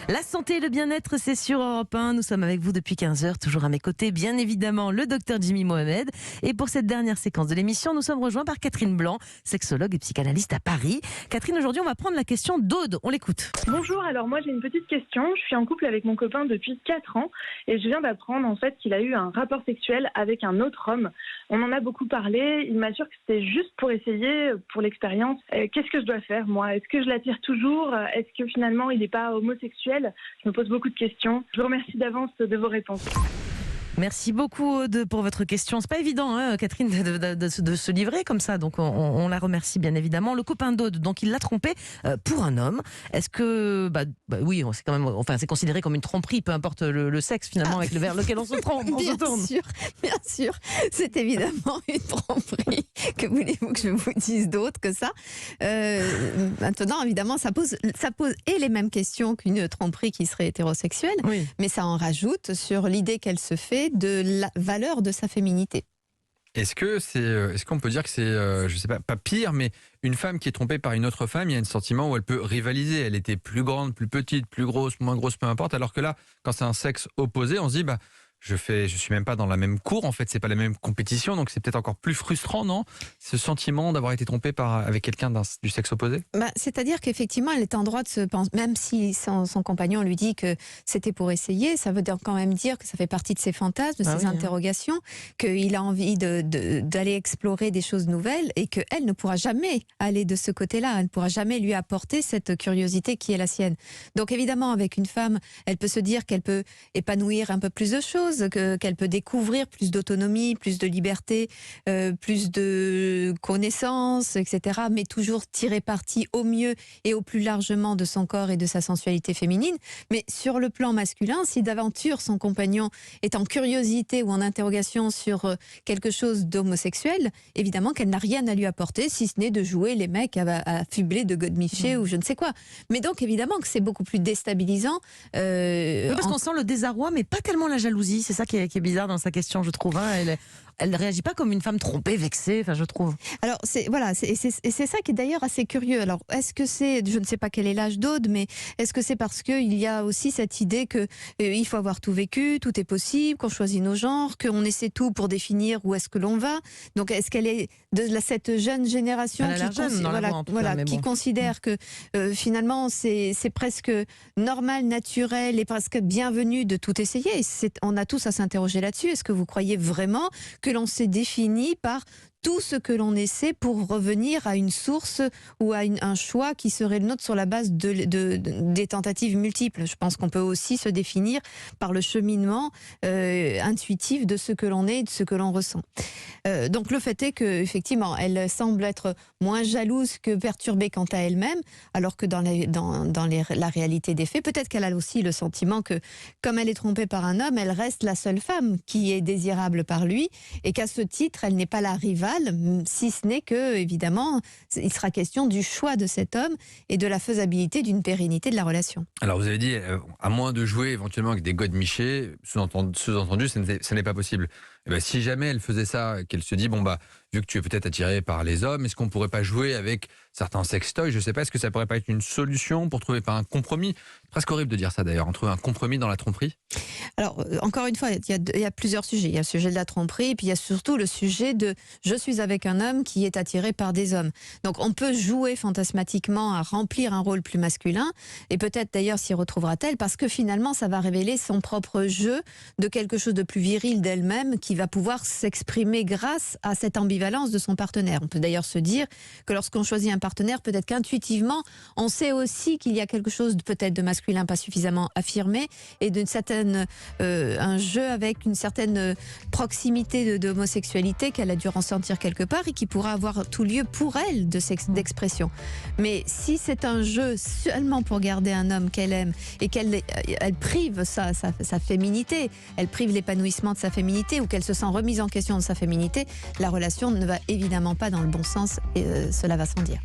La santé et le bien-être, c'est sur Europe 1. Nous sommes avec vous depuis 15 heures, toujours à mes côtés, bien évidemment, le docteur Jimmy Mohamed. Et pour cette dernière séquence de l'émission, nous sommes rejoints par Catherine Blanc, sexologue et psychanalyste à Paris. Catherine, aujourd'hui, on va prendre la question d'Aude. On l'écoute. Bonjour, alors moi j'ai une petite question. Je suis en couple avec mon copain depuis 4 ans et je viens d'apprendre en fait qu'il a eu un rapport sexuel avec un autre homme. On en a beaucoup parlé, il m'assure que c'était juste pour essayer, pour l'expérience. Qu'est-ce que je dois faire moi? Est-ce que je l'attire toujours? Est-ce que finalement il n'est pas homosexuel? Je me pose beaucoup de questions. Je vous remercie d'avance de vos réponses. Merci beaucoup Aude pour votre question. C'est pas évident, hein, Catherine, de se livrer comme ça. Donc on la remercie bien évidemment. Le copain d'Aude, donc il l'a trompé pour un homme. Est-ce que, oui, c'est quand même, enfin c'est considéré comme une tromperie, peu importe le sexe finalement avec vers lequel on se trompe, on se tourne. Bien sûr, c'est évidemment une tromperie. Que voulez-vous que je vous dise d'autre que ça? Maintenant, évidemment, ça pose et les mêmes questions qu'une tromperie qui serait hétérosexuelle, oui. Mais ça en rajoute sur l'idée qu'elle se fait de la valeur de sa féminité. Est-ce qu'on peut dire que c'est, je sais pas pire, mais une femme qui est trompée par une autre femme, il y a un sentiment où elle peut rivaliser. Elle était plus grande, plus petite, plus grosse, moins grosse, peu importe. Alors que là, quand c'est un sexe opposé, on se dit, je suis même pas dans la même cour, en fait, c'est pas la même compétition, donc c'est peut-être encore plus frustrant, non? Ce sentiment d'avoir été trompé avec quelqu'un du sexe opposé? C'est-à-dire qu'effectivement, elle est en droit de se penser, même si son compagnon lui dit que c'était pour essayer, ça veut quand même dire que ça fait partie de ses fantasmes, de ses interrogations, qu'il a envie d'aller explorer des choses nouvelles et qu'elle ne pourra jamais aller de ce côté-là, elle ne pourra jamais lui apporter cette curiosité qui est la sienne. Donc évidemment, avec une femme, elle peut se dire qu'elle peut épanouir un peu plus de choses, qu'elle peut découvrir plus d'autonomie, plus de liberté, plus de connaissances, etc. Mais toujours tirer parti au mieux et au plus largement de son corps et de sa sensualité féminine. Mais sur le plan masculin, si d'aventure son compagnon est en curiosité ou en interrogation sur quelque chose d'homosexuel, évidemment qu'elle n'a rien à lui apporter, si ce n'est de jouer les mecs à fubler de godemiché ou je ne sais quoi. Mais donc évidemment que c'est beaucoup plus déstabilisant. Parce qu'on sent le désarroi, mais pas tellement la jalousie. C'est ça qui est bizarre dans sa question, je trouve. Elle ne réagit pas comme une femme trompée, vexée, enfin, je trouve. Alors, c'est ça qui est d'ailleurs assez curieux. Alors, est-ce que c'est, je ne sais pas quel est l'âge d'Aude, mais est-ce que c'est parce qu'il y a aussi cette idée qu'il faut avoir tout vécu, tout est possible, qu'on choisit nos genres, qu'on essaie tout pour définir où est-ce que l'on va? Donc, est-ce qu'elle est de cette jeune génération qui considère que finalement, c'est presque normal, naturel et presque bienvenu de tout essayer? On a tous à s'interroger là-dessus. Est-ce que vous croyez vraiment que l'on s'est défini par tout ce que l'on essaie pour revenir à une source ou à un choix qui serait le nôtre sur la base des tentatives multiples? Je pense qu'on peut aussi se définir par le cheminement intuitif de ce que l'on est et de ce que l'on ressent. Donc le fait est qu'effectivement, elle semble être moins jalouse que perturbée quant à elle-même, alors que dans la réalité des faits, peut-être qu'elle a aussi le sentiment que, comme elle est trompée par un homme, elle reste la seule femme qui est désirable par lui, et qu'à ce titre, elle n'est pas la rivale, si ce n'est que, évidemment, il sera question du choix de cet homme et de la faisabilité d'une pérennité de la relation. Alors vous avez dit, à moins de jouer éventuellement avec des godemichés, sous-entendu, ce n'est pas possible. Et si jamais elle faisait ça, qu'elle se dit, vu que tu es peut-être attiré par les hommes, est-ce qu'on pourrait pas jouer avec certains sextoys? Je sais pas, est-ce que ça pourrait pas être une solution pour trouver pas un compromis? Presque horrible de dire ça d'ailleurs, en trouver un compromis dans la tromperie. Alors, encore une fois, il y a plusieurs sujets. Il y a le sujet de la tromperie, et puis il y a surtout le sujet de « je suis avec un homme qui est attiré par des hommes ». Donc, on peut jouer fantasmatiquement à remplir un rôle plus masculin, et peut-être d'ailleurs s'y retrouvera-t-elle, parce que finalement, ça va révéler son propre jeu de quelque chose de plus viril d'elle-même, qui va pouvoir s'exprimer grâce à cette ambivalence de son partenaire. On peut d'ailleurs se dire que lorsqu'on choisit un partenaire, peut-être qu'intuitivement, on sait aussi qu'il y a quelque chose peut-être de masculin pas suffisamment affirmé, et d'une certaine un jeu avec une certaine proximité d'homosexualité qu'elle a dû ressentir quelque part et qui pourra avoir tout lieu pour elle d'expression. Mais si c'est un jeu seulement pour garder un homme qu'elle aime et qu'elle prive sa féminité, elle prive l'épanouissement de sa féminité ou qu'elle se sent remise en question de sa féminité, la relation ne va évidemment pas dans le bon sens et cela va sans dire.